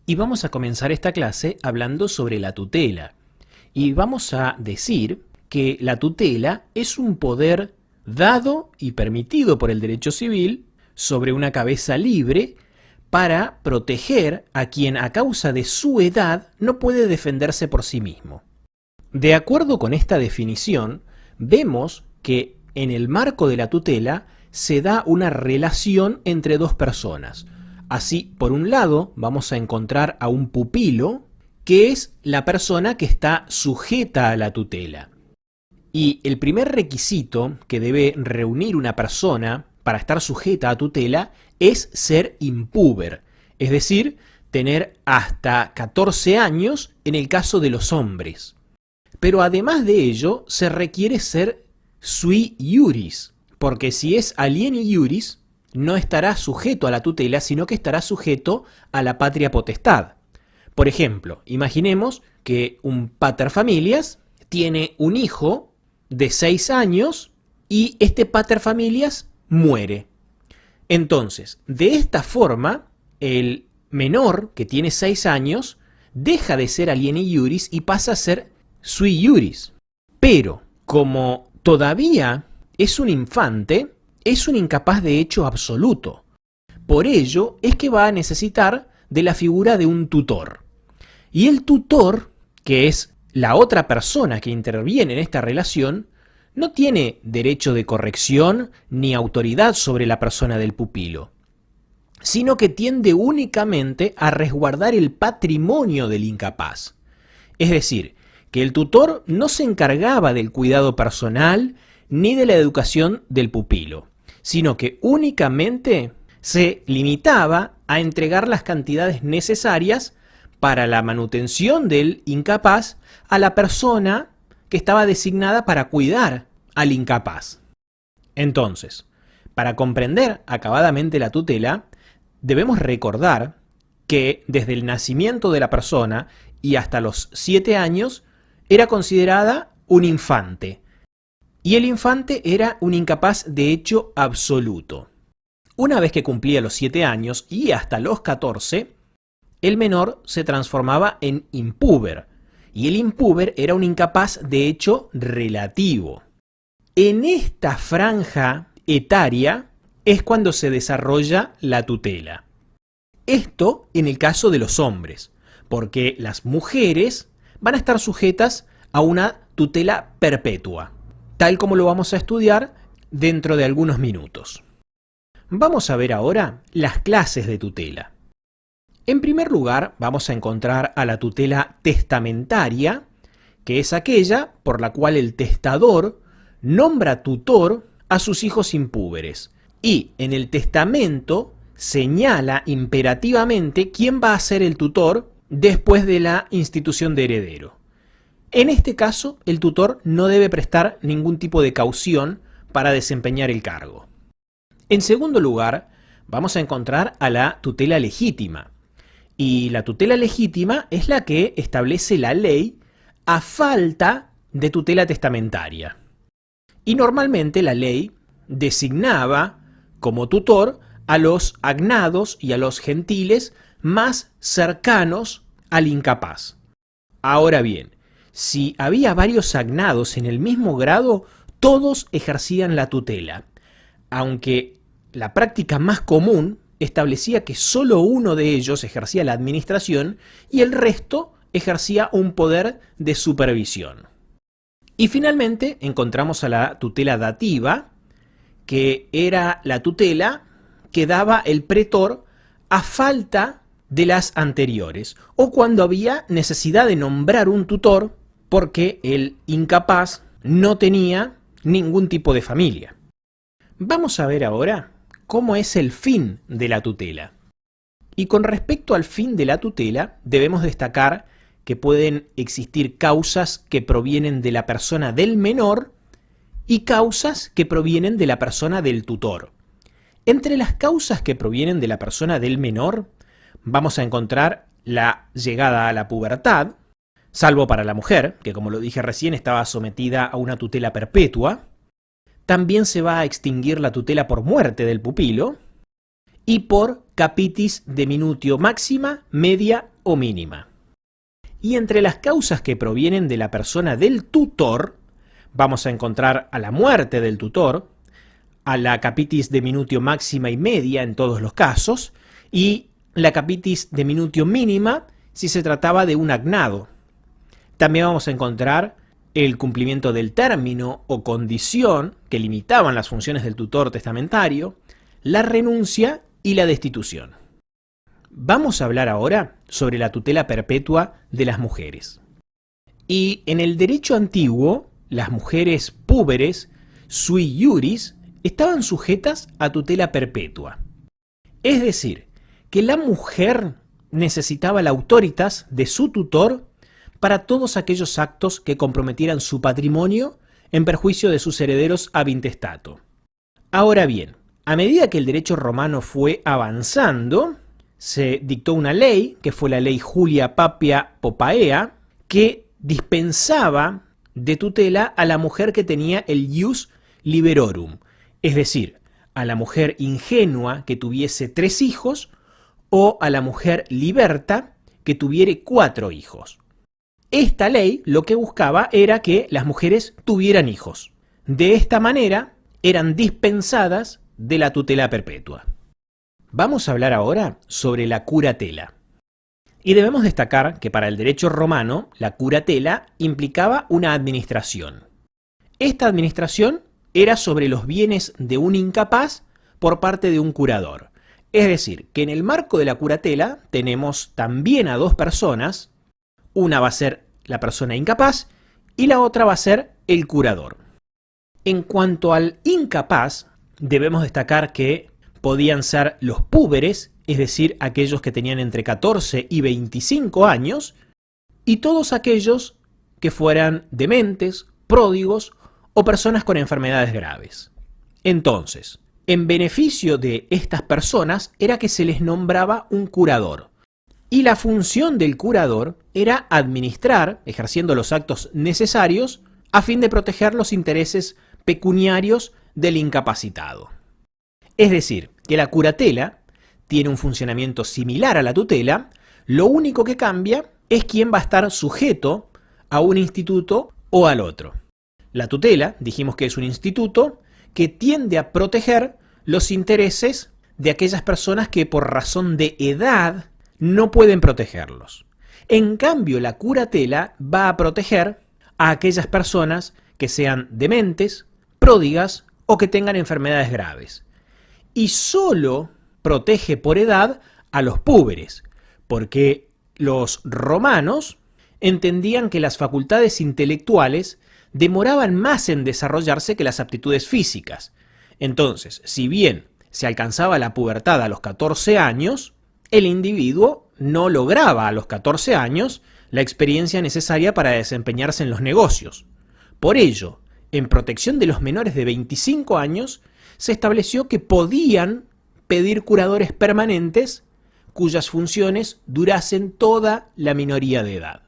Y vamos a comenzar esta clase hablando sobre la tutela. Y vamos a decir que la tutela es un poder dado y permitido por el derecho civil sobre una cabeza libre para proteger a quien a causa de su edad no puede defenderse por sí mismo. De acuerdo con esta definición, vemos que en el marco de la tutela se da una relación entre dos personas. Así, por un lado, vamos a encontrar a un pupilo, que es la persona que está sujeta a la tutela. Y el primer requisito que debe reunir una persona para estar sujeta a tutela es ser impúber, es decir, tener hasta 14 años en el caso de los hombres. Pero además de ello, se requiere ser sui iuris, porque si es alieni iuris, no estará sujeto a la tutela, sino que estará sujeto a la patria potestad. Por ejemplo, imaginemos que un paterfamilias tiene un hijo de 6 años y este paterfamilias muere. Entonces, de esta forma, el menor que tiene 6 años deja de ser alieni iuris y pasa a ser sui iuris. Pero, como todavía es un infante, es un incapaz de hecho absoluto. Por ello es que va a necesitar de la figura de un tutor. Y el tutor, que es la otra persona que interviene en esta relación, no tiene derecho de corrección ni autoridad sobre la persona del pupilo, sino que tiende únicamente a resguardar el patrimonio del incapaz. Es decir, que el tutor no se encargaba del cuidado personal ni de la educación del pupilo, sino que únicamente se limitaba a entregar las cantidades necesarias para la manutención del incapaz a la persona que estaba designada para cuidar al incapaz. Entonces, para comprender acabadamente la tutela, debemos recordar que desde el nacimiento de la persona y hasta los 7 años era considerada un infante, y el infante era un incapaz de hecho absoluto. Una vez que cumplía los 7 años y hasta los 14, el menor se transformaba en impúber, y el impúber era un incapaz de hecho relativo. En esta franja etaria es cuando se desarrolla la tutela. Esto en el caso de los hombres, porque las mujeres van a estar sujetas a una tutela perpetua, tal como lo vamos a estudiar dentro de algunos minutos. Vamos a ver ahora las clases de tutela. En primer lugar, vamos a encontrar a la tutela testamentaria, que es aquella por la cual el testador nombra tutor a sus hijos impúberes y en el testamento señala imperativamente quién va a ser el tutor después de la institución de heredero. En este caso, el tutor no debe prestar ningún tipo de caución para desempeñar el cargo. En segundo lugar, vamos a encontrar a la tutela legítima. Y la tutela legítima es la que establece la ley a falta de tutela testamentaria. Y normalmente la ley designaba como tutor a los agnados y a los gentiles más cercanos al incapaz. Ahora bien, si había varios agnados en el mismo grado, todos ejercían la tutela, aunque la práctica más común establecía que solo uno de ellos ejercía la administración y el resto ejercía un poder de supervisión. Y finalmente encontramos a la tutela dativa, que era la tutela que daba el pretor a falta de las anteriores, o cuando había necesidad de nombrar un tutor porque el incapaz no tenía ningún tipo de familia. Vamos a ver ahora cómo es el fin de la tutela. Y con respecto al fin de la tutela, debemos destacar que pueden existir causas que provienen de la persona del menor y causas que provienen de la persona del tutor. Entre las causas que provienen de la persona del menor, vamos a encontrar la llegada a la pubertad, salvo para la mujer, que como lo dije recién estaba sometida a una tutela perpetua. También se va a extinguir la tutela por muerte del pupilo y por capitis diminutio máxima, media o mínima. Y entre las causas que provienen de la persona del tutor, vamos a encontrar a la muerte del tutor, a la capitis deminutio máxima y media en todos los casos, y la capitis deminutio mínima si se trataba de un agnado. También vamos a encontrar el cumplimiento del término o condición que limitaban las funciones del tutor testamentario, la renuncia y la destitución. Vamos a hablar ahora sobre la tutela perpetua de las mujeres. Y en el derecho antiguo, las mujeres púberes, sui iuris, estaban sujetas a tutela perpetua. Es decir, que la mujer necesitaba la autoritas de su tutor para todos aquellos actos que comprometieran su patrimonio en perjuicio de sus herederos ab intestato. Ahora bien, a medida que el derecho romano fue avanzando, se dictó una ley, que fue la ley Julia Papia Poppaea, que dispensaba de tutela a la mujer que tenía el ius liberorum, es decir, a la mujer ingenua que tuviese 3 hijos o a la mujer liberta que tuviere 4 hijos. Esta ley lo que buscaba era que las mujeres tuvieran hijos. De esta manera eran dispensadas de la tutela perpetua. Vamos a hablar ahora sobre la curatela. Y debemos destacar que para el derecho romano la curatela implicaba una administración. Esta administración era sobre los bienes de un incapaz por parte de un curador. Es decir, que en el marco de la curatela tenemos también a 2 personas. Una va a ser la persona incapaz y la otra va a ser el curador. En cuanto al incapaz, debemos destacar que podían ser los púberes, es decir, aquellos que tenían entre 14 y 25 años, y todos aquellos que fueran dementes, pródigos o personas con enfermedades graves. Entonces, en beneficio de estas personas era que se les nombraba un curador. Y la función del curador era administrar, ejerciendo los actos necesarios, a fin de proteger los intereses pecuniarios del incapacitado. Es decir, que la curatela tiene un funcionamiento similar a la tutela, lo único que cambia es quién va a estar sujeto a un instituto o al otro. La tutela, dijimos que es un instituto que tiende a proteger los intereses de aquellas personas que por razón de edad no pueden protegerlos. En cambio, la curatela va a proteger a aquellas personas que sean dementes, pródigas o que tengan enfermedades graves. Y solo protege por edad a los púberes, porque los romanos entendían que las facultades intelectuales demoraban más en desarrollarse que las aptitudes físicas. Entonces, si bien se alcanzaba la pubertad a los 14 años, el individuo no lograba a los 14 años la experiencia necesaria para desempeñarse en los negocios. Por ello, en protección de los menores de 25 años, se estableció que podían pedir curadores permanentes cuyas funciones durasen toda la minoría de edad.